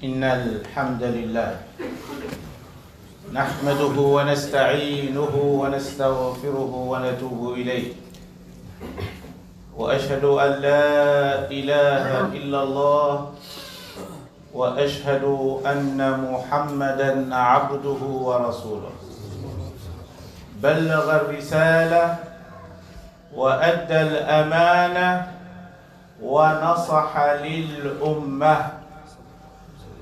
إن الحمد لله نحمده ونستعينه ونستغفره ونتوب إليه وأشهد أن لا إله إلا الله وأشهد أن محمدًا عبده ورسوله بلغ الرسالة وأدى الأمانة ونصح للأمة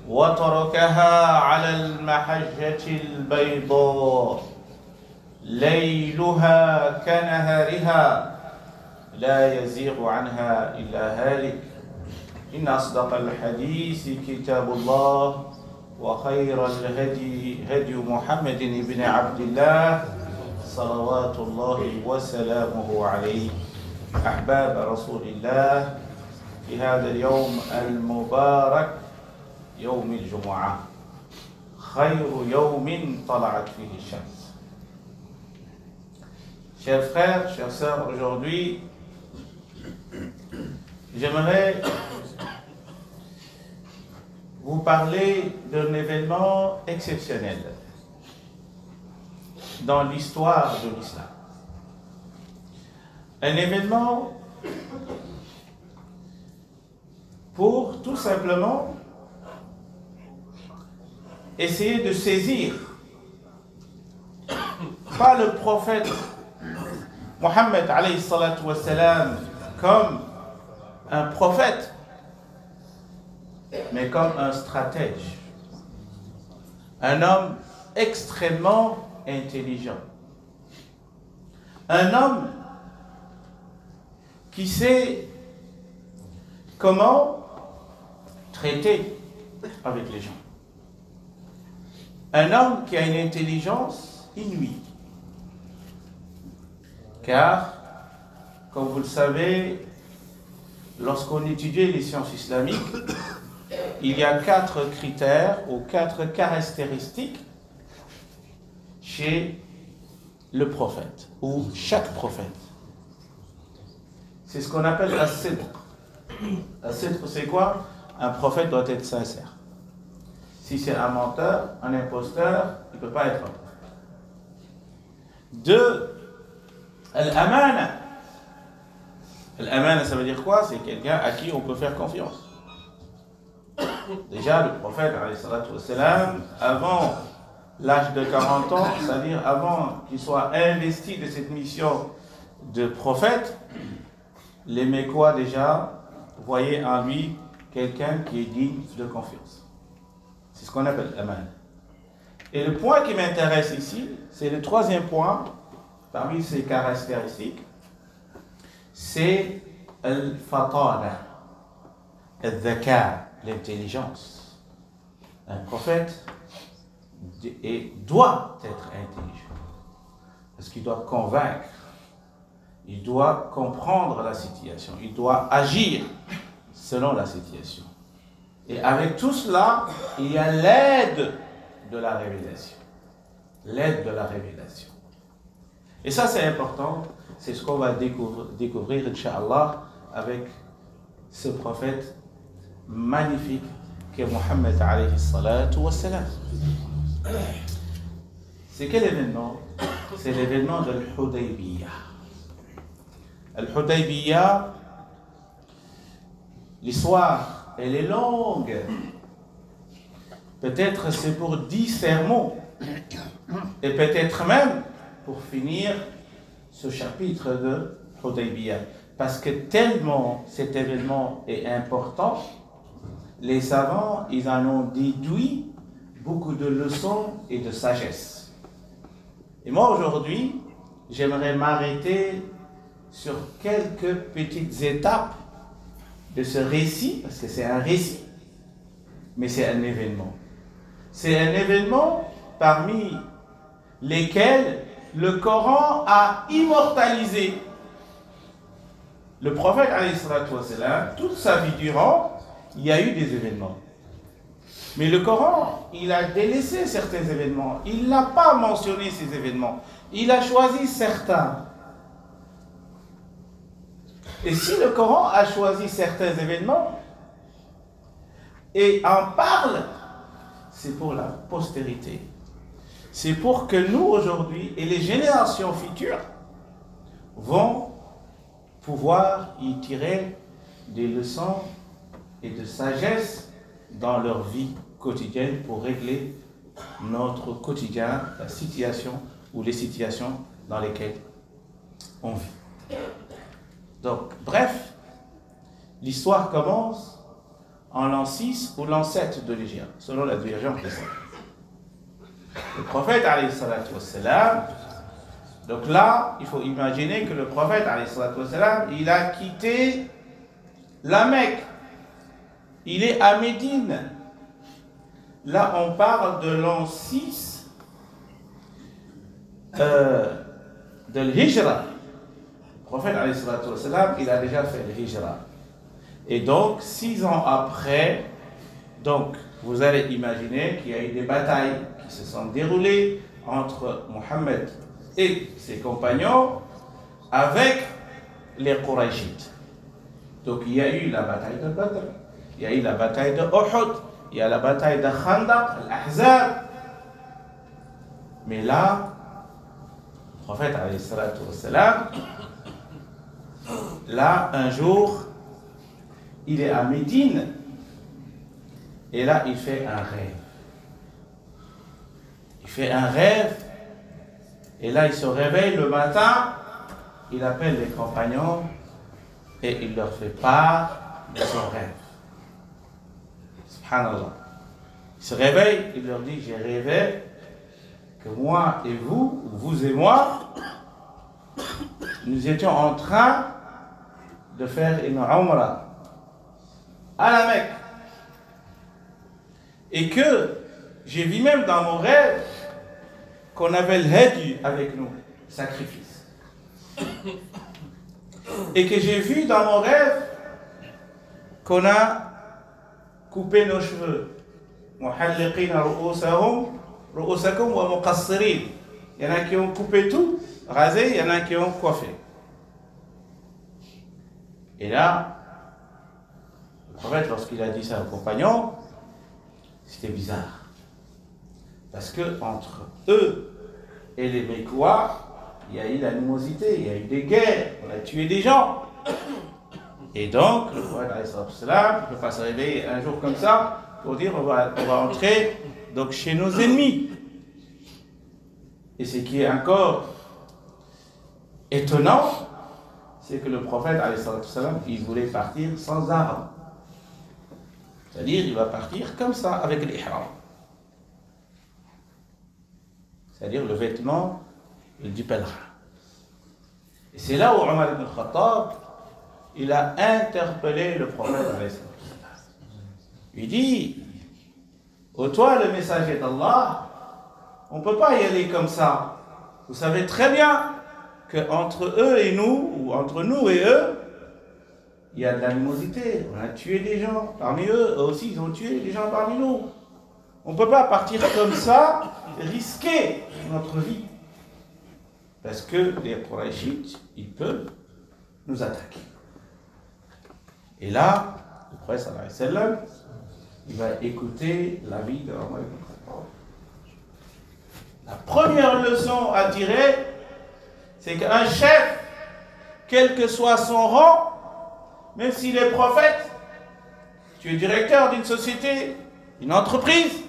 وتركها على المحجة البيضاء ليلها كنهارها لا يزيغ عنها إلا هالك إن أصدق الحديث كتاب الله وخير الهدي هدي محمد بن عبد الله صلوات الله وسلامه عليه أحباب رسول الله في هذا اليوم المبارك يوم الجمعة خير يوم طلعت فيه الشمس. Chers frères, chères sœurs, aujourd'hui, j'aimerais vous parler d'un événement exceptionnel dans l'histoire de l'islam. Un événement pour tout simplement essayer de saisir pas le prophète Mohammed alayhi salatu wa salam comme un prophète, mais comme un stratège, un homme extrêmement intelligent, un homme qui sait comment traiter avec les gens, un homme qui a une intelligence inouïe. Car, comme vous le savez, lorsqu'on étudie les sciences islamiques, il y a 4 critères ou 4 caractéristiques chez le prophète, ou chaque prophète. C'est ce qu'on appelle as-sidq. As-sidq, c'est quoi? Un prophète doit être sincère. Si c'est un menteur, un imposteur, il ne peut pas être un prophète. 2, al-amana. Al-amana, ça veut dire quoi? C'est quelqu'un à qui on peut faire confiance. Déjà, le prophète, alayhi salatu wa salam, avant l'âge de 40 ans, c'est-à-dire avant qu'il soit investi de cette mission de prophète, les Mécois déjà voyaient en lui quelqu'un qui est digne de confiance. C'est ce qu'on appelle l'amana. Et le point qui m'intéresse ici, c'est le 3e point parmi ces caractéristiques, c'est al-fatana, al-dhaka, l'intelligence. Un prophète doit être intelligent, parce qu'il doit convaincre, il doit comprendre la situation, il doit agir selon la situation. Et avec tout cela, il y a l'aide de la révélation. L'aide de la révélation. Et ça, c'est important. C'est ce qu'on va découvrir, Inch'Allah, avec ce prophète magnifique qui est Mohammed alayhi salatu wa salam. C'est quel événement? C'est l'événement de l'Hudaybiyah. L'Hudaybiyah, l'histoire, elle est longue. Peut-être c'est pour 10 sermons. Et peut-être même pour finir ce chapitre de Hudaybiyah. Parce que tellement cet événement est important, les savants, ils en ont déduit beaucoup de leçons et de sagesse. Et moi aujourd'hui, j'aimerais m'arrêter sur quelques petites étapes de ce récit, parce que c'est un récit, mais c'est un événement. C'est un événement parmi lesquels le Coran a immortalisé. Le prophète, alayhi salatu wa salam, toute sa vie durant, il y a eu des événements. Mais le Coran, il a délaissé certains événements. Il n'a pas mentionné ces événements. Il a choisi certains. Et si le Coran a choisi certains événements, et en parle, c'est pour la postérité. C'est pour que nous, aujourd'hui, et les générations futures, vont pouvoir y tirer des leçons et de sagesse dans leur vie quotidienne pour régler notre quotidien, la situation ou les situations dans lesquelles on vit. Donc, bref, l'histoire commence en l'an 6 ou l'an 7 de l'Hégire, selon la divergence des savants. Le prophète, alayhi salatu wassalam, donc là, il faut imaginer que le prophète, alayhi salatu wassalam, il a quitté la Mecque. Il est à Médine. Là, on parle de l'an 6 de l'Hijra. Le prophète, alayhi salatu wassalam, il a déjà fait l'Hijra. Et donc, 6 ans après, donc, vous allez imaginer qu'il y a eu des batailles qui se sont déroulées entre Mohammed et ses compagnons avec les Qurayshites. Donc, il y a eu la bataille de Badr, il y a eu la bataille de Uhud, il y a la bataille de Khandaq, l'Ahzab. Mais là, le prophète, alayhi salatu wassalam, là, un jour, il est à Médine, et là, il fait un rêve. Il fait un rêve, et là, il se réveille le matin, il appelle les compagnons, et il leur fait part de son rêve. Subhanallah. Il se réveille, il leur dit, j'ai rêvé que moi et vous, vous et moi, nous étions en train de faire une umrah à la Mecque. Et que j'ai vu même dans mon rêve qu'on avait le hadi avec nous, sacrifice. Et que j'ai vu dans mon rêve qu'on a coupé nos cheveux. Muhalliqina ru'usakum wa muqassirin. Il y en a qui ont coupé tout, rasé, il y en a qui ont coiffé. Et là, le prophète, lorsqu'il a dit ça aux compagnons, c'était bizarre. Parce que entre eux et les Mécois, il y a eu l'animosité, il y a eu des guerres, on a tué des gens. Et donc, le prophète ne peut pas se réveiller un jour comme ça pour dire on va entrer donc, chez nos ennemis. Et ce qui est encore étonnant, c'est que le prophète, il voulait partir sans armes. C'est-à-dire, il va partir comme ça, avec l'ihram. C'est-à-dire le vêtement du pèlerin. Et c'est là où Omar ibn Khattab, il a interpellé le prophète. Il dit, ô toi, le messager d'Allah, on ne peut pas y aller comme ça. Vous savez très bien qu'entre eux et nous, ou entre nous et eux, il y a de l'animosité. On a tué des gens parmi eux. Eux aussi, ils ont tué des gens parmi nous. On ne peut pas partir comme ça, risquer notre vie. Parce que les Qurayshites, ils peuvent nous attaquer. Et là, le prophète sallallahu alayhi wa sallam, il va écouter l'avis de Omar ibn Khattab. La première leçon à tirer, c'est qu'un chef, quel que soit son rang, même s'il est prophète, tu es directeur d'une société, d'une entreprise,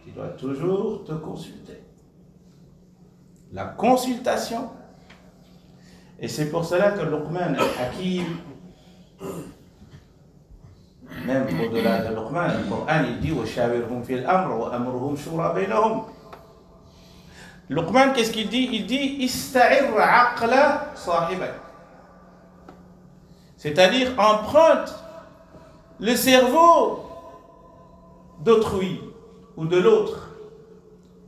tu dois toujours te consulter. La consultation. Et c'est pour cela que Luqman al-Hakim, même au-delà de Luqman, le Coran il dit وَشَاوِرْهُمْ فِي الْأَمْرِ وَأَمْرُهُمْ شُورَى بَيْنَهُمْ. Luqman, qu'est-ce qu'il dit? Il dit إِسْتَعِرْ عَقْلَ صَاحِبَكَ. C'est-à-dire emprunte le cerveau d'autrui ou de l'autre.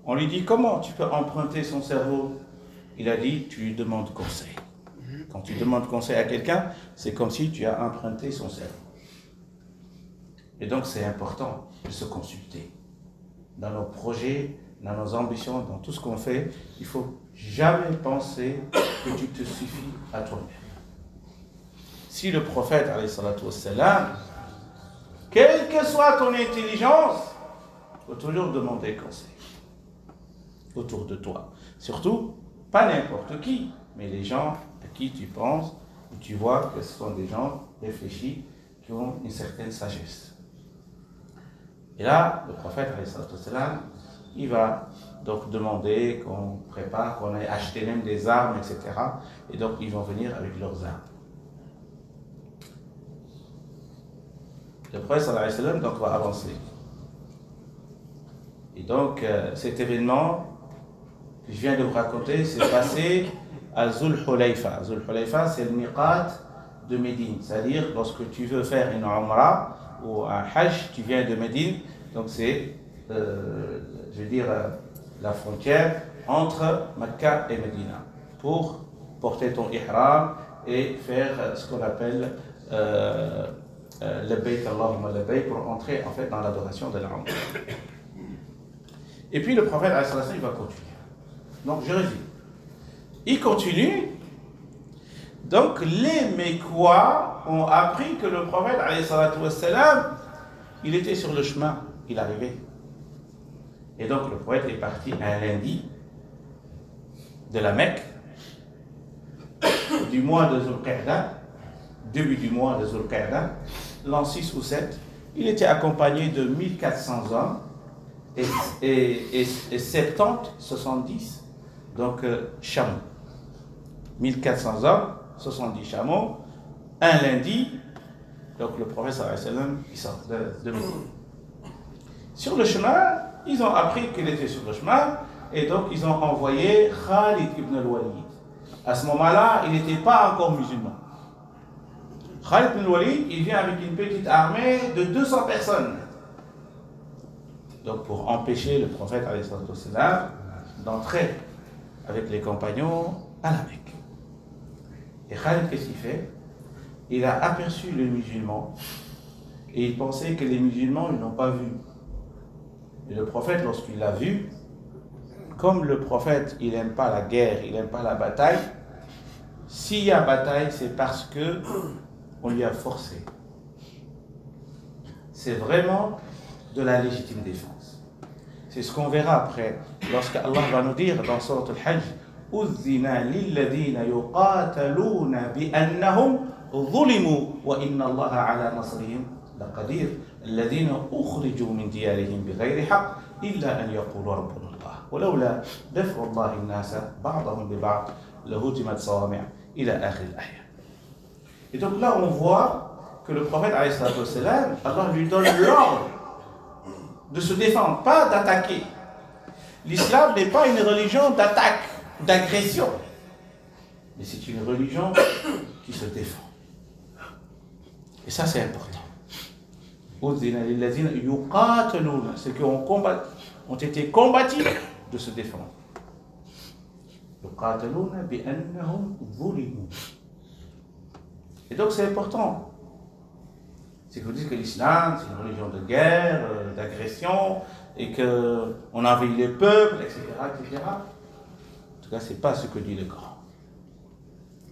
On lui dit comment tu peux emprunter son cerveau? Il a dit tu lui demandes conseil. Quand tu demandes conseil à quelqu'un, c'est comme si tu as emprunté son cerveau. Et donc c'est important de se consulter. Dans nos projets, dans nos ambitions, dans tout ce qu'on fait, il ne faut jamais penser que tu te suffis à toi-même. Si le prophète, alayhi salatu wassalam, quel que soit ton intelligence, il faut toujours demander conseil autour de toi. Surtout, pas n'importe qui, mais les gens à qui tu penses, où tu vois que ce sont des gens réfléchis, qui ont une certaine sagesse. Et là, le prophète, il va donc demander qu'on prépare, qu'on ait acheté même des armes, etc. Et donc, ils vont venir avec leurs armes. Le prophète, sallallahu alayhi wa sallam, donc, va avancer. Et donc, cet événement que je viens de vous raconter, s'est passé à Zul Hulayfa. Zul Hulayfa, c'est le miqat de Médine. C'est-à-dire, lorsque tu veux faire une umrah ou un hajj, tu viens de Médine. Donc, c'est, je veux dire, la frontière entre Mecca et Médina pour porter ton ihram et faire ce qu'on appelle labbayk Allahumma labbayk pour entrer en fait dans l'adoration de la umrah. Et puis le prophète il va continuer. Donc je résume. Il continue. Donc les Mécois ont appris que le prophète il était sur le chemin, il arrivait. Et donc le prophète est parti un lundi de la Mecque, du mois de Zulqa'da, début du mois de Zulqa'da, l'an 6 ou 7. Il était accompagné de 1400 hommes et 70, donc chameaux. 1400 hommes, 70 chameaux, un lundi. Donc le prophète sallallahu alayhi wa sallam, il sort de Médine. Sur le chemin, ils ont appris qu'il était sur le chemin et donc ils ont envoyé Khalid ibn al-Walid. À ce moment-là, il n'était pas encore musulman. Khalid ibn al-Walid, il vient avec une petite armée de 200 personnes. Donc pour empêcher le prophète d'entrer avec les compagnons à la Mecque. Et Khalid, qu'est-ce qu'il fait? Il a aperçu les musulmans et il pensait que les musulmans, ils n'ont pas vu. Et le prophète, lorsqu'il l'a vu, comme le prophète, il n'aime pas la guerre, il n'aime pas la bataille, s'il y a bataille, c'est parce que on lui a forcé. C'est vraiment de la légitime défense. C'est ce qu'on verra après, lorsque Allah va nous dire dans Surat al-Hajj, Uzzina lilladina yuqataluna bi'annahum ظلموا وإن الله على نصرهم لقدير الذين أخرجوا من ديارهم بغير حق إلا أن يقولوا ربنا الله ولولا دفع الله الناس بعضهم ببعض لهدمت صوامع إلى آخر الآية. Et donc là on voit que le prophète alayhi salatu wassalam, Allah lui donne l'ordre de se défendre, pas d'attaquer. L'islam n'est pas une religion d'attaque, d'agression, mais c'est une religion qui se défend. Et ça, c'est important. Ceux qui ont été combattus de se défendre. Et donc, c'est important. C'est que vous dites que l'islam, c'est une religion de guerre, d'agression, et qu'on envahit les peuples, etc., etc. En tout cas, ce n'est pas ce que dit le Coran.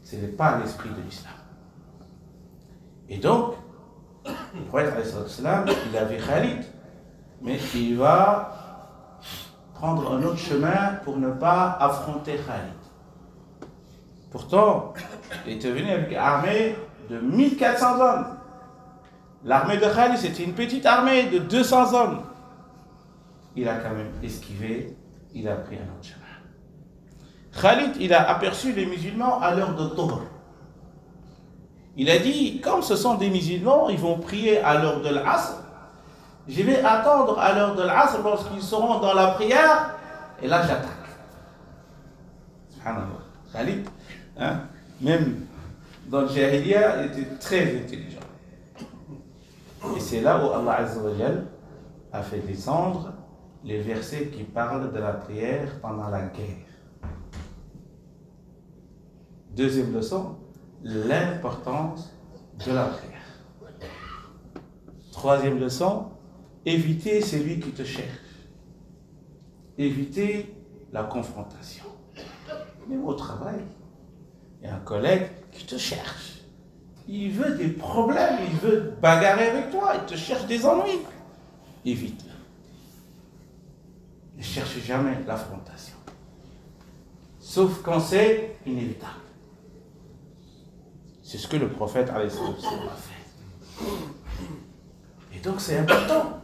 Ce n'est pas l'esprit de l'islam. Et donc, le prophète, il avait Khalid, mais il va prendre un autre chemin pour ne pas affronter Khalid. Pourtant, il était venu avec une armée de 1400 hommes. L'armée de Khalid, c'était une petite armée de 200 hommes. Il a quand même esquivé, il a pris un autre chemin. Khalid, il a aperçu les musulmans à l'heure de Dhuhr. Il a dit, comme ce sont des musulmans, ils vont prier à l'heure de l'Asr. Je vais attendre à l'heure de l'Asr lorsqu'ils seront dans la prière, et là j'attaque. Subhanallah. Khalid, hein, même dans le Jahiliya, il était très intelligent. Et c'est là où Allah Azza wa Jal a fait descendre les versets qui parlent de la prière pendant la guerre. Deuxième leçon, l'importance de la prière. Troisième leçon, éviter celui qui te cherche. Éviter la confrontation. Même au travail, il y a un collègue qui te cherche. il veut des problèmes, il veut bagarrer avec toi, il te cherche des ennuis. Évite-le. Ne cherche jamais l'affrontation. Sauf quand c'est inévitable. C'est ce que le prophète a fait. Et donc c'est important.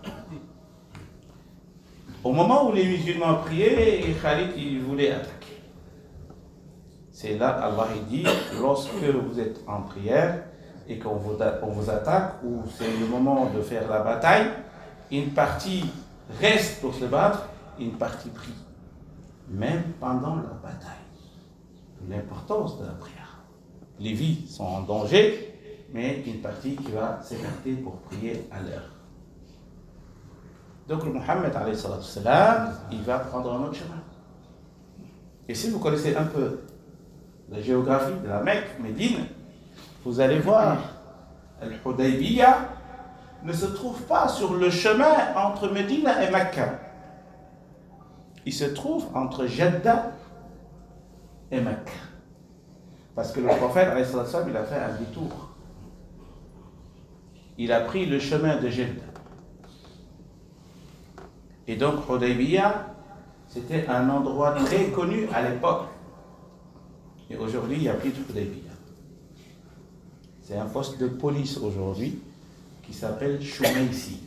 Au moment où les musulmans priaient, Khalid il voulait attaquer. C'est là Allah il dit, lorsque vous êtes en prière et qu'on vous attaque, ou c'est le moment de faire la bataille, une partie reste pour se battre, une partie prie. Même pendant la bataille. L'importance de la prière. Les vies sont en danger, mais une partie qui va s'écarter pour prier à l'heure. Donc le Mohammed, il va prendre un autre chemin. Et si vous connaissez un peu la géographie de la Mecque, Médine, vous allez voir, Al-Hudaybiyah ne se trouve pas sur le chemin entre Médine et Mecca. Il se trouve entre Jeddah et Mecca. Parce que le prophète, il a fait un détour. Il a pris le chemin de Jeddah. Et donc, Hudaybiyah, c'était un endroit très connu à l'époque. Et aujourd'hui, il n'y a plus de Hudaybiyah. C'est un poste de police aujourd'hui qui s'appelle Shumaisi.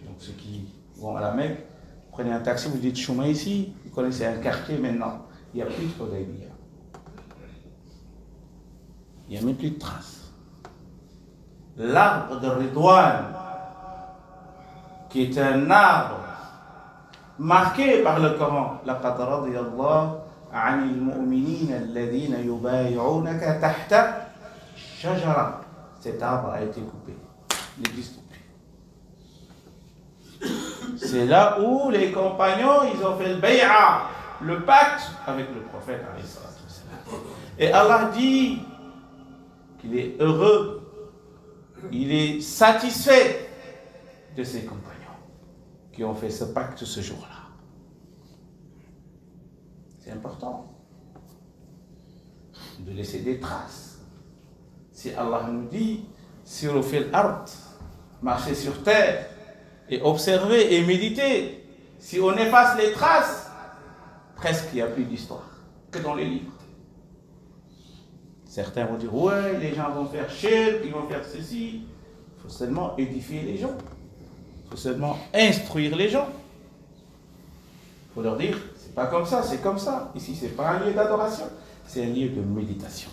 Donc, ceux qui vont à la Mecque, prenez un taxi, vous dites Shumaisi, vous connaissez un quartier maintenant. Il n'y a plus de Hudaybiyah. Il n'y a même plus de traces. L'arbre de Ridwan, qui est un arbre marqué par le Coran, لقد رضي الله عن المؤمنين الذين يبايعونك تحت الشجرة. Cet arbre a été coupé. Il n'existe plus. C'est là où les compagnons, ils ont fait le bay'a, le pacte avec le prophète. Et Allah dit qu'il est heureux, il est satisfait de ses compagnons qui ont fait ce pacte ce jour-là. C'est important de laisser des traces. Si Allah nous dit, sur fil ard, marcher sur terre et observer et méditer, si on efface les traces, presque il n'y a plus d'histoire que dans les livres. Certains vont dire, ouais, les gens vont faire shirk, ils vont faire ceci. Il faut seulement édifier les gens. Il faut seulement instruire les gens. Il faut leur dire, c'est pas comme ça, c'est comme ça. Ici, c'est pas un lieu d'adoration, c'est un lieu de méditation.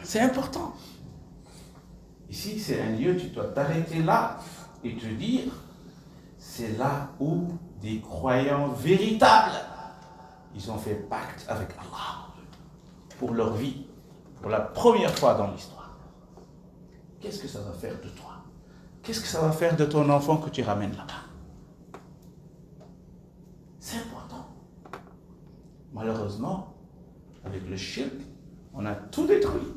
C'est important. Ici, c'est un lieu, tu dois t'arrêter là et te dire, c'est là où des croyants véritables, ils ont fait pacte avec Allah pour leur vie, pour la première fois dans l'histoire. Qu'est-ce que ça va faire de toi? Qu'est-ce que ça va faire de ton enfant que tu ramènes là-bas? C'est important. Malheureusement, avec le shirk, on a tout détruit.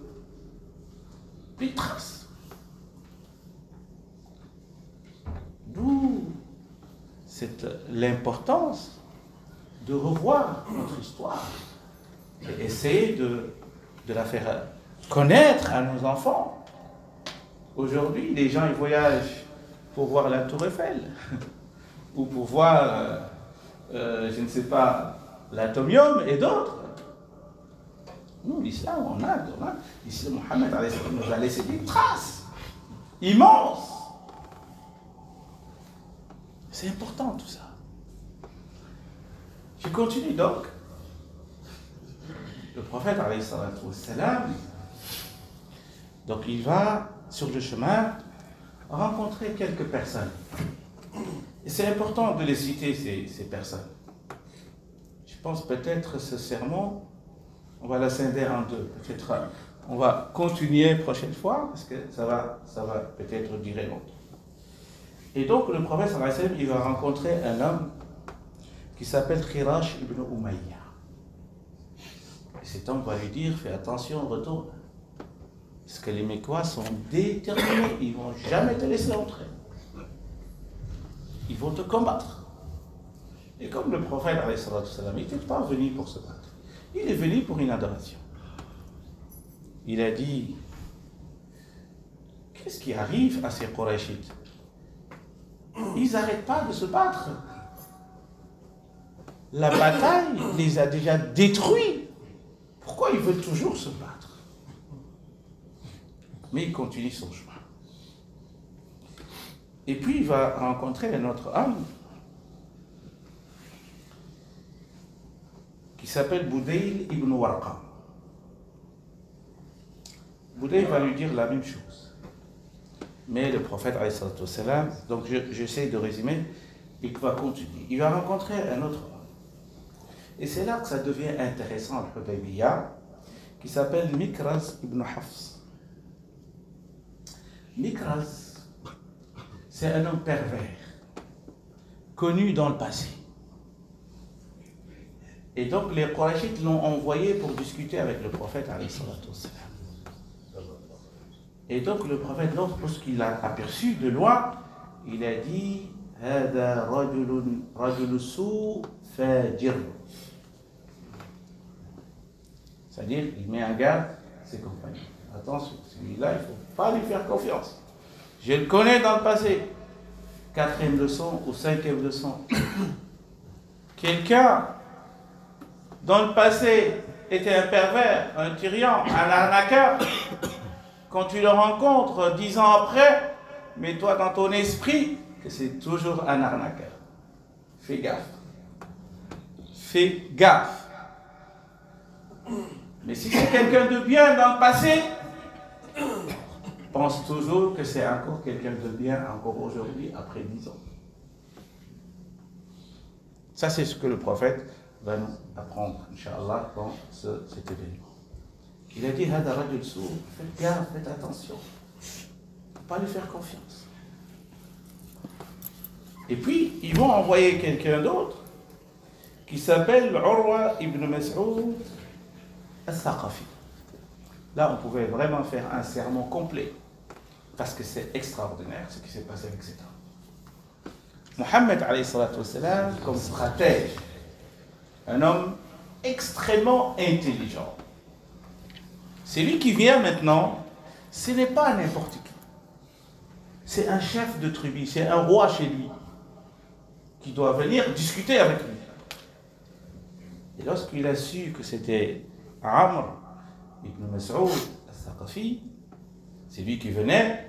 Plus de traces. D'où l'importance de revoir notre histoire et essayer de la faire connaître à nos enfants. Aujourd'hui, les gens ils voyagent pour voir la Tour Eiffel ou pour voir, je ne sais pas, l'atomium et d'autres. Nous, l'islam, on a l'islam, Mohammed nous a laissé des traces immenses. C'est important tout ça. Je continue donc. Le prophète, alayhi salatu wassalam, donc il va sur le chemin rencontrer quelques personnes. Et c'est important de les citer, ces personnes. Je pense peut-être ce sermon, on va la scinder en deux. Peut-être on va continuer la prochaine fois, parce que ça va peut-être durer longtemps. Et donc le prophète, sallallahu alayhi wa sallam, il va rencontrer un homme qui s'appelle Khirash ibn Umayya. Et cet homme va lui dire, fais attention, retourne. Parce que les Mécois sont déterminés, ils ne vont jamais te laisser entrer. Ils vont te combattre. Et comme le prophète, alayhi salatu wassalam, il n'était pas venu pour se battre. Il est venu pour une adoration. Il a dit, qu'est-ce qui arrive à ces Qurayshites? Ils n'arrêtent pas de se battre. La bataille les a déjà détruits. Pourquoi il veut toujours se battre? Mais il continue son chemin. Et puis il va rencontrer un autre homme qui s'appelle Budayl ibn Warqa. Budayl va lui dire la même chose. Mais le prophète, donc j'essaie de résumer, il va continuer. Il va rencontrer un autre homme. Et c'est là que ça devient intéressant, le Hudaybiyah, qui s'appelle Mikraz ibn Hafs. Mikraz, c'est un homme pervers, connu dans le passé. Et donc les Qurayshites l'ont envoyé pour discuter avec le prophète. Et donc le prophète, lorsqu'il l'a aperçu de loin, il a dit Hada rajul su fajir. C'est-à-dire, il met en garde ses compagnons. Attention, celui-là, il ne faut pas lui faire confiance. Je le connais dans le passé. 4e leçon ou 5e leçon. Quelqu'un dans le passé était un pervers, un tyran, un arnaqueur. Quand tu le rencontres 10 ans après, mets-toi dans ton esprit que c'est toujours un arnaqueur. Fais gaffe. Fais gaffe. Mais si c'est quelqu'un de bien dans le passé, pense toujours que c'est encore quelqu'un de bien encore aujourd'hui, après 10 ans. Ça, c'est ce que le prophète va nous apprendre, Inch'Allah, dans cet événement. Il a dit, Hada rajul su, faites gaffe, faites attention. Il ne faut pas lui faire confiance. Et puis, ils vont envoyer quelqu'un d'autre qui s'appelle Urwa ibn Mas'ud al-Thaqafi. Là, on pouvait vraiment faire un sermon complet, parce que c'est extraordinaire ce qui s'est passé avec cet homme. Mohammed, comme stratège, un homme extrêmement intelligent. C'est lui qui vient maintenant, ce n'est pas n'importe qui. C'est un chef de tribu, c'est un roi chez lui, qui doit venir discuter avec lui. Et lorsqu'il a su que c'était Amr ibn Mas'ud al-Thaqafi, c'est lui qui venait,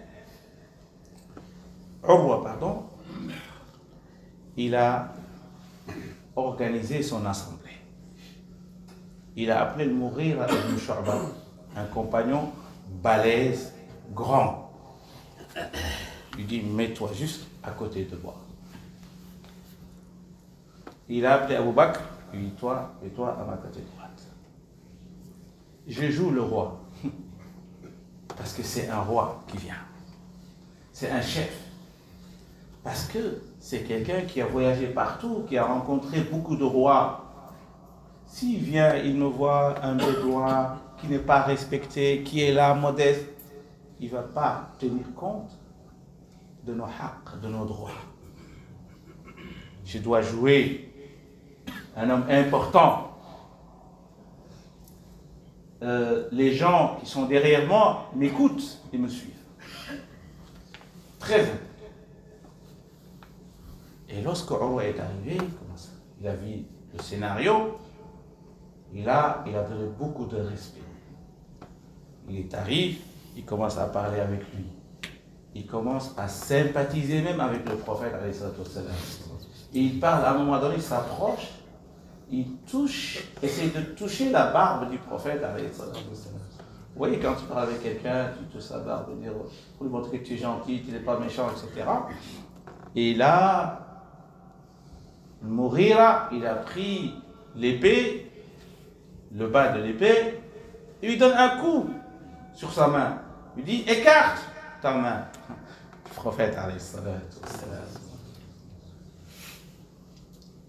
Urwa, pardon, il a organisé son assemblée. Il a appelé le Mughira ibn Shu'ba, un compagnon balèze, grand. Il dit, mets-toi juste à côté de moi. Il a appelé Abu Bakr, il dit, toi, mets-toi à ma côté droite. Je joue le roi, parce que c'est un roi qui vient. C'est un chef. Parce que c'est quelqu'un qui a voyagé partout, qui a rencontré beaucoup de rois. S'il vient, il me voit un bédouin qui n'est pas respecté, qui est là, modeste, il ne va pas tenir compte de nos haqq, de nos droits. Je dois jouer un homme important. Les gens qui sont derrière moi m'écoutent et me suivent. Très important. Et lorsque Urwa est arrivé, il a vu le scénario, il a donné beaucoup de respect. Il est arrivé, il commence à parler avec lui. Il commence à sympathiser même avec le prophète. Et il parle, à un moment donné, il s'approche, il touche, essaie de toucher la barbe du prophète. Vous voyez, quand tu parles avec quelqu'un, tu touches sa barbe, pour lui montrer que tu es gentil, tu n'es pas méchant, etc. Et là, Mughira, il a pris l'épée, le bas de l'épée, et lui donne un coup sur sa main. Il dit, écarte ta main. Le prophète,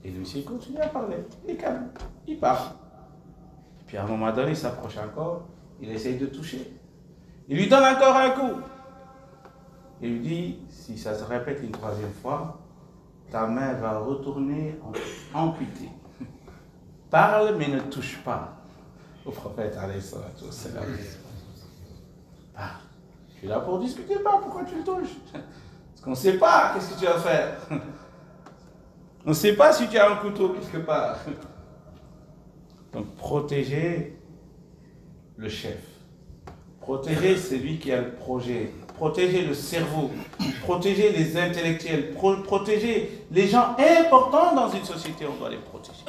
et lui aussi, il continue à parler. Il est calme, il parle. Puis à un moment donné, il s'approche encore, il essaye de toucher. Il lui donne encore un coup. Il lui dit, si ça se répète une 3e fois, ta main va retourner amputée. Parle, mais ne touche pas au prophète. Parle. suis là pour discuter, pas pourquoi tu le touches. Parce qu'on ne sait pas qu'est-ce que tu vas faire. On ne sait pas si tu as un couteau quelque part. Donc protéger le chef, protéger celui qui a le projet, protéger le cerveau, protéger les intellectuels, protéger les gens importants dans une société, on doit les protéger.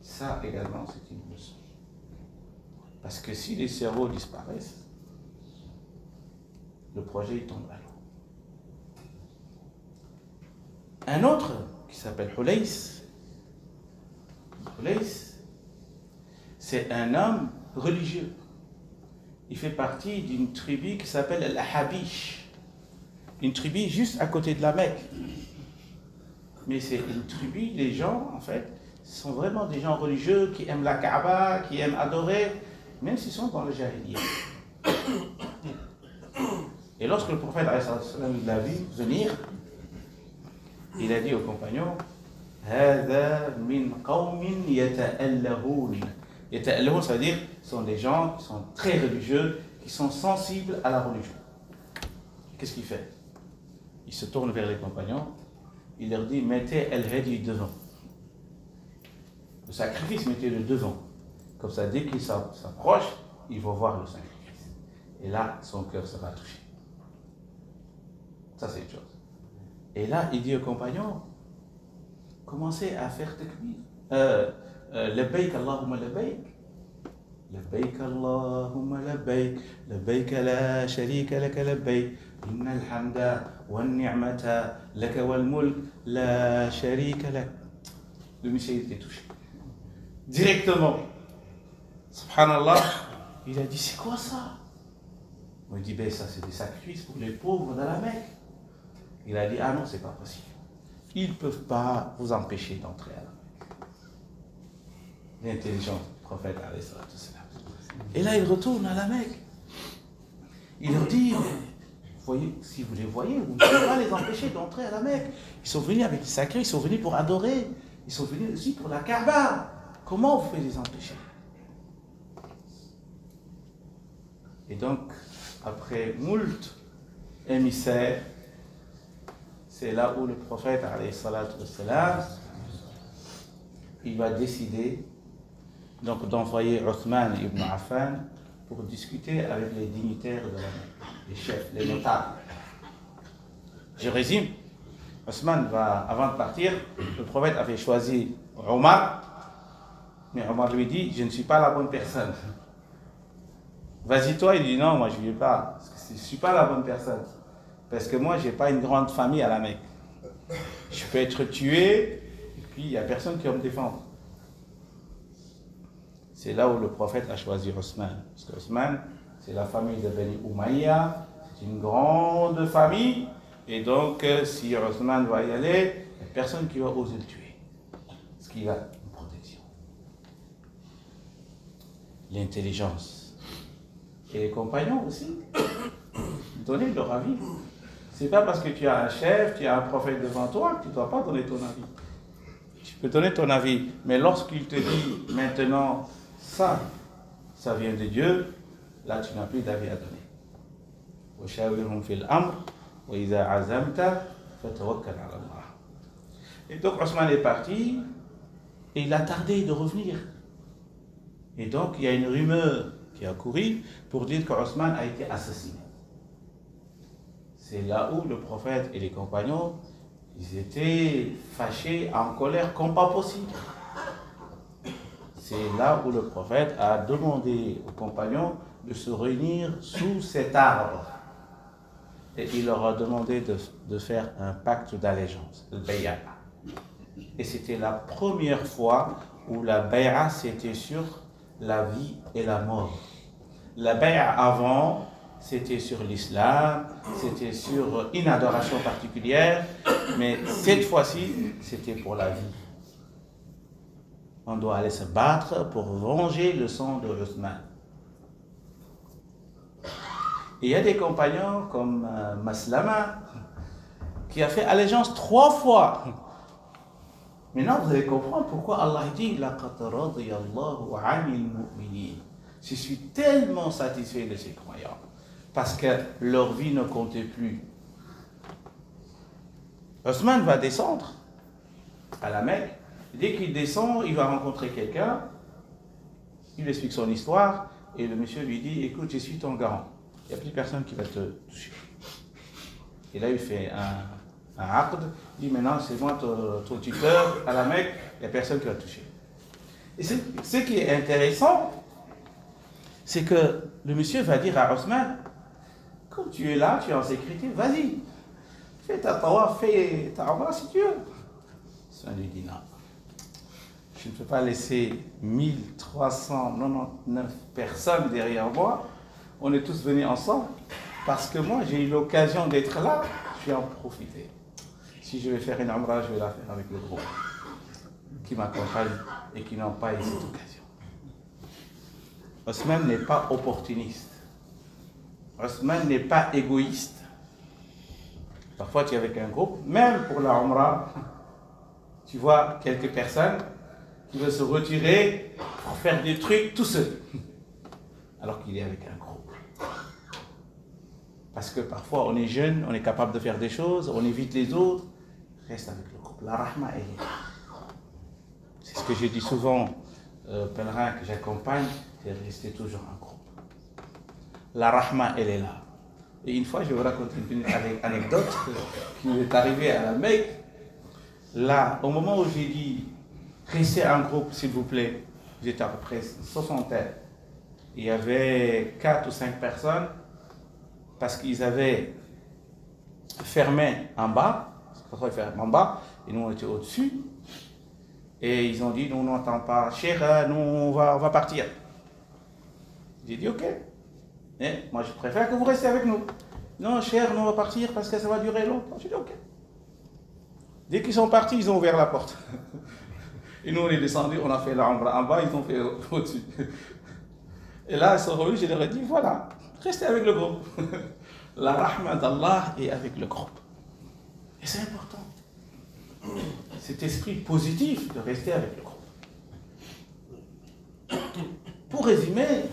Ça également, c'est une leçon. Parce que si les cerveaux disparaissent, le projet il tombe à l'eau. Un autre qui s'appelle Hulays, c'est un homme religieux. Il fait partie d'une tribu qui s'appelle l'Ahabish, une tribu juste à côté de la Mecque. Mais c'est une tribu, les gens en fait, sont vraiment des gens religieux qui aiment la Kaaba, qui aiment adorer, même s'ils sont dans le Jahiliya. Et lorsque le prophète l'a vu venir, il a dit aux compagnons, هذا من قوم يتألهون. Yata'allahun, ça veut dire ce sont des gens qui sont très religieux, qui sont sensibles à la religion. Qu'est-ce qu'il fait? Il se tourne vers les compagnons, il leur dit mettez al-hadi devant. Le sacrifice, mettez-le devant. Comme ça, dès qu'il s'approche, il va voir le sacrifice. Et là, son cœur sera touché. Ça, c'est une chose. Et là, il dit aux compagnons, commencez à faire takbir. Labbaik Allahumma labbaik. Labbaik Allahumma labbaik. Labbaik la sharika laka labbaik. Inna al-hamda wa ni'mata laka wal mulk la sharika lak. Le monsieur était touché. Directement. Subhanallah. Il a dit, c'est quoi ça? On lui dit, ben ça c'est des sacrifices pour les pauvres dans la Mecque. Il a dit, ah non, c'est pas possible. Ils ne peuvent pas vous empêcher d'entrer à la Mecque. L'intelligence du prophète, alayhi salatu wassalam. Et là, il retourne à la Mecque. Il leur dit, voyez, si vous les voyez, vous ne pouvez pas les empêcher d'entrer à la Mecque. Ils sont venus avec des sacrifices, ils sont venus pour adorer. Ils sont venus aussi pour la Kaaba. Comment vous pouvez les empêcher? Et donc, après moult émissaires, c'est là où le prophète, alayhi salatu wassalam, il va décider donc d'envoyer Othman ibn Affan pour discuter avec les dignitaires de la Mecque, les chefs, les notables. Je résume. Othman va, avant de partir, le prophète avait choisi Omar, mais Omar lui dit, je ne suis pas la bonne personne. Vas-y toi, il dit non, moi je ne vais pas, parce que je ne suis pas la bonne personne. Parce que moi, je n'ai pas une grande famille à la Mecque. Je peux être tué, et puis il n'y a personne qui va me défendre. C'est là où le prophète a choisi Othman. Parce que Othman, c'est la famille de Bani Umayya, c'est une grande famille, et donc si Othman va y aller, il n'y a personne qui va oser le tuer. Parce qu'il a une protection. L'intelligence. Et les compagnons aussi, donner leur avis. C'est pas parce que tu as un chef, tu as un prophète devant toi que tu ne dois pas donner ton avis. Tu peux donner ton avis, mais lorsqu'il te dit maintenant ça vient de Dieu, là tu n'as plus d'avis à donner. Et donc Othman est parti et il a tardé de revenir. Et donc il y a une rumeur qui a couru pour dire qu'Othman a été assassiné. C'est là où le prophète et les compagnons, ils étaient fâchés, en colère comme pas possible. C'est là où le prophète a demandé aux compagnons de se réunir sous cet arbre. Et il leur a demandé de faire un pacte d'allégeance, le bay'a. Et c'était la première fois où la bay'a c'était sur la vie et la mort. La bay'a avant, c'était sur l'islam, c'était sur une adoration particulière, mais cette fois-ci, c'était pour la vie. On doit aller se battre pour venger le sang de Othman. Et il y a des compagnons comme Maslama, qui a fait allégeance 3 fois. Maintenant, vous allez comprendre pourquoi Allah dit « Laqad radiyallahu 'anil mu'minin ». Je suis tellement satisfait de ces croyants. parce que leur vie ne comptait plus. Osman va descendre à la Mecque. Dès qu'il descend, il va rencontrer quelqu'un, il lui explique son histoire, et le monsieur lui dit, écoute, je suis ton garant, il n'y a plus personne qui va te toucher. Et là, il fait un aqd, il dit, maintenant, c'est moi ton tuteur à la Mecque, il n'y a personne qui va te toucher. Et ce qui est intéressant, c'est que le monsieur va dire à Osman, comme tu es là, tu es en sécurité, vas-y, fais ta tawaf, fais ta umrah si tu veux. Osman lui dit non. Je ne peux pas laisser 1399 personnes derrière moi. On est tous venus ensemble. Parce que moi, j'ai eu l'occasion d'être là. Je vais en profiter. Si je vais faire une umrah, je vais la faire avec le groupe qui m'accompagne et qui n'ont pas eu cette occasion. Osman n'est pas opportuniste. Osman n'est pas égoïste. Parfois, tu es avec un groupe, même pour la umrah, tu vois quelques personnes qui veulent se retirer pour faire des trucs tout seul, alors qu'il est avec un groupe. Parce que parfois, on est jeune, on est capable de faire des choses, on évite les autres, reste avec le groupe. La rahma, elle est là. C'est ce que je dis souvent aux pèlerins que j'accompagne, c'est de rester toujours en groupe. La rahma, elle est là. Et une fois, je vais vous raconter une anecdote qui m'est arrivée à la Mecque. Là, au moment où j'ai dit, restez en groupe, s'il vous plaît, j'étais à peu près 60. Il y avait 4 ou 5 personnes, parce qu'ils avaient fermé en bas, en bas, et nous on était au-dessus. Et ils ont dit, nous on n'entend pas, cher, nous on va partir. J'ai dit, ok. Mais moi je préfère que vous restiez avec nous. Non, cher, nous on va partir parce que ça va durer longtemps. J'ai dit, ok. Dès qu'ils sont partis, ils ont ouvert la porte. Et nous on est descendus, on a fait la umrah en bas, ils ont fait au-dessus. Et là, ils sont revenus, je leur ai dit, voilà, restez avec le groupe. La rahma d'Allah est avec le groupe. Et c'est important. Cet esprit positif de rester avec le groupe. Pour résumer,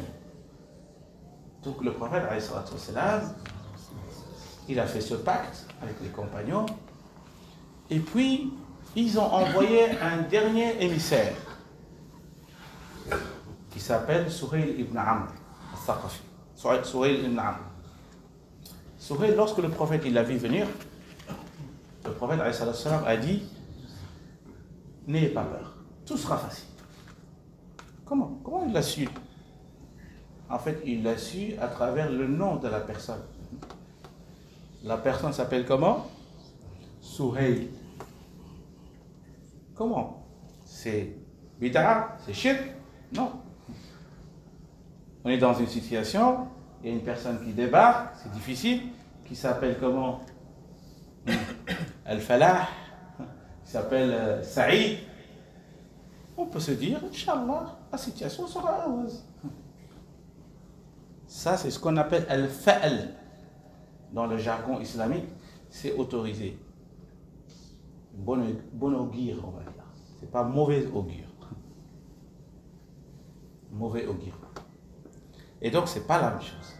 donc le prophète, il a fait ce pacte avec les compagnons, et puis ils ont envoyé un dernier émissaire qui s'appelle Suhayl ibn Amr al-Thaqafi. Suhayl ibn Amr. Suhayl, lorsque le prophète il l'a vu venir, le prophète a dit, n'ayez pas peur, tout sera facile. Comment il l'a su? En fait, il l'a su à travers le nom de la personne. La personne s'appelle comment? Suhayl. Comment? C'est bid'a? C'est shirk? Non. On est dans une situation, il y a une personne qui débarque, c'est difficile, qui s'appelle comment? Al-Falah, qui s'appelle Saïd. On peut se dire, Inch'Allah, la situation sera heureuse. Ça, c'est ce qu'on appelle Al-Fa'al. Dans le jargon islamique, c'est autorisé. Bon augure, on va dire. C'est pas mauvais augure. Mauvais augure. Et donc, c'est pas la même chose.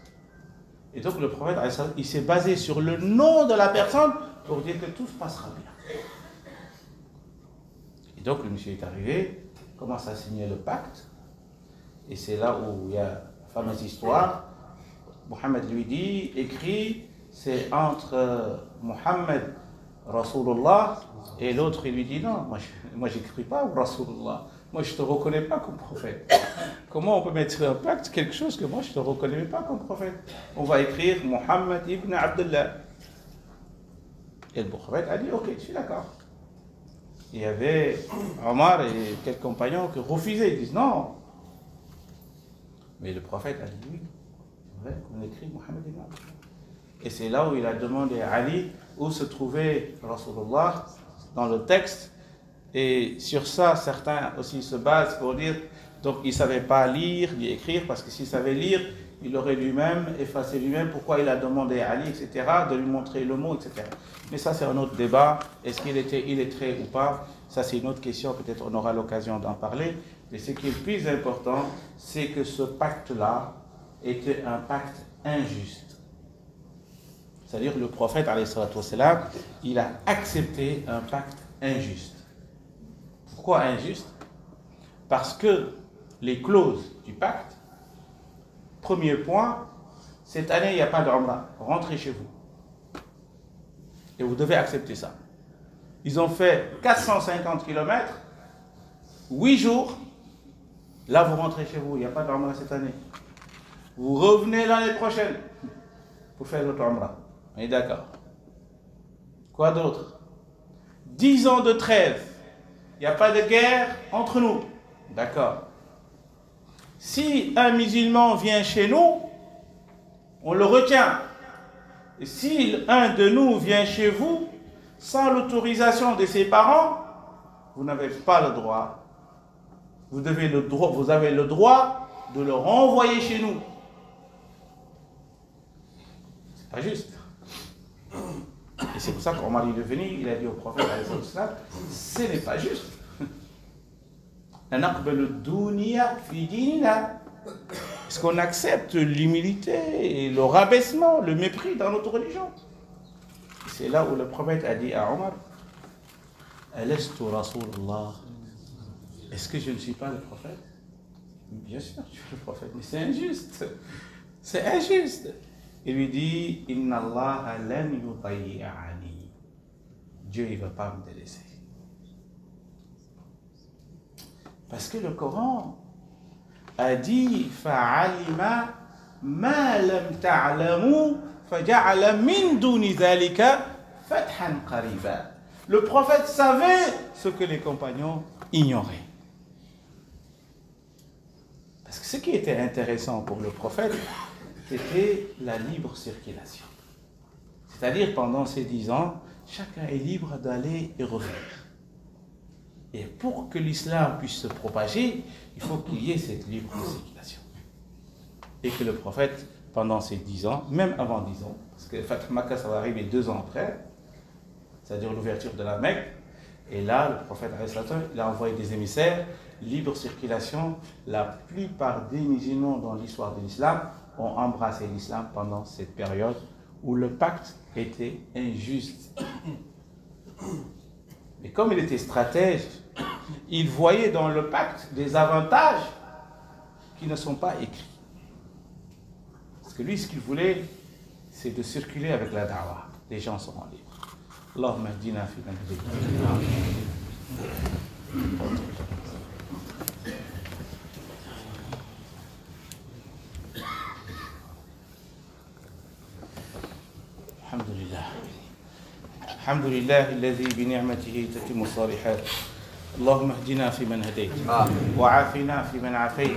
Et donc, le prophète, il s'est basé sur le nom de la personne pour dire que tout se passera bien. Et donc, le monsieur est arrivé, commence à signer le pacte, et c'est là où il y a la fameuse histoire. Mohammed lui dit, écrit, c'est entre Mohammed, Rasulullah, et l'autre, il lui dit, non, moi j'écris pas Rasulullah, moi je te reconnais pas comme prophète. Comment on peut mettre sur un pacte quelque chose que moi je te reconnais pas comme prophète? On va écrire Mohammed ibn Abdullah. Et le prophète a dit, ok, je suis d'accord. Il y avait Omar et quelques compagnons qui refusaient, ils disent non. Mais le prophète a dit oui, c'est vrai qu'on écrit Mohammed ibn Abdullah. Et c'est là où il a demandé à Ali où se trouvait Rasulullah dans le texte. Et sur ça, certains aussi se basent pour dire, donc il ne savait pas lire ni écrire, parce que s'il savait lire, il aurait lui-même effacé lui-même pourquoi il a demandé à Ali, etc., de lui montrer le mot, etc. Mais ça, c'est un autre débat. Est-ce qu'il était illettré ou pas? Ça, c'est une autre question. Peut-être on aura l'occasion d'en parler. Mais ce qui est le plus important, c'est que ce pacte-là était un pacte injuste. C'est-à-dire le prophète, alayhi salatu wassalam, il a accepté un pacte injuste. Pourquoi injuste? Parce que les clauses du pacte, premier point, cette année il n'y a pas de Umrah, rentrez chez vous. Et vous devez accepter ça. Ils ont fait 450 km, 8 jours, là vous rentrez chez vous, il n'y a pas de Umrah cette année. Vous revenez l'année prochaine pour faire l'autre Umrah. On est d'accord? Quoi d'autre? 10 ans de trêve. Il n'y a pas de guerre entre nous. D'accord. Si un musulman vient chez nous, on le retient. Et si un de nous vient chez vous, sans l'autorisation de ses parents, vous n'avez pas le droit. Vous avez le droit de le renvoyer chez nous. C'est pas juste. Et c'est pour ça qu'Omar est venu, il a dit au prophète, ce n'est pas juste. Est-ce qu'on accepte l'humilité et le rabaissement, le mépris dans notre religion? C'est là où le prophète a dit à Omar, Alastu Rasulullah, est-ce que je ne suis pas le prophète? Bien sûr, tu es le prophète, mais c'est injuste. C'est injuste. Il lui dit, Inna Allah lan yudayyi'ani. Dieu, il ne va pas me délaisser. Parce que le Coran a dit, Fa'alima ma lam ta'lamu faja'ala min duni dhalika fathan qariba. Le prophète savait ce que les compagnons ignoraient. Parce que ce qui était intéressant pour le prophète, c'était la libre circulation. C'est-à-dire, pendant ces 10 ans, chacun est libre d'aller et revenir. Et pour que l'islam puisse se propager, il faut qu'il y ait cette libre circulation. Et que le prophète, pendant ces 10 ans, même avant 10 ans, parce que Fath Makkah, ça va arriver 2 ans après, c'est-à-dire l'ouverture de la Mecque, et là, le prophète, il a envoyé des émissaires, libre circulation. La plupart des musulmans dans l'histoire de l'islam ont embrassé l'islam pendant cette période où le pacte était injuste. Mais comme il était stratège, il voyait dans le pacte des avantages qui ne sont pas écrits. Parce que lui, ce qu'il voulait, c'est de circuler avec la da'wah. Les gens seront libres. Allahumma hdina fi man hadayt. الحمد لله الذي بنعمته تتم الصالحات. اللهم اهدنا فيمن هديت وعافنا فيمن عافيت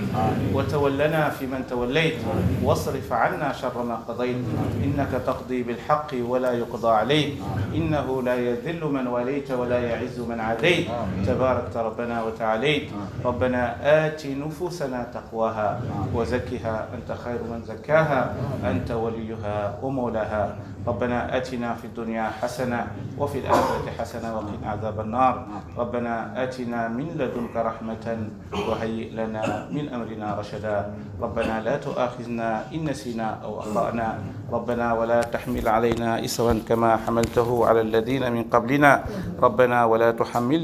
وتولنا فيمن توليت واصرف عنا شر ما قضيت إنك تقضي بالحق ولا يقضى عليك إنه لا يذل من واليت ولا يعز من عاديت تباركت ربنا وتعاليت ربنا آت نفوسنا تقواها وزكها أنت خير من زكاها أنت وليها ومولاها ربنا آتنا في الدنيا حسنة وفي الآخرة حسنة وقنا عذاب النار ربنا آتنا من لدنك رحمة وهيئ لنا من أمرنا رشدا ربنا لا تؤاخذنا إن نسينا أو أخطأنا ربنا ولا تحمل علينا إصرا كما حملته على الذين من قبلنا ربنا ولا تحمل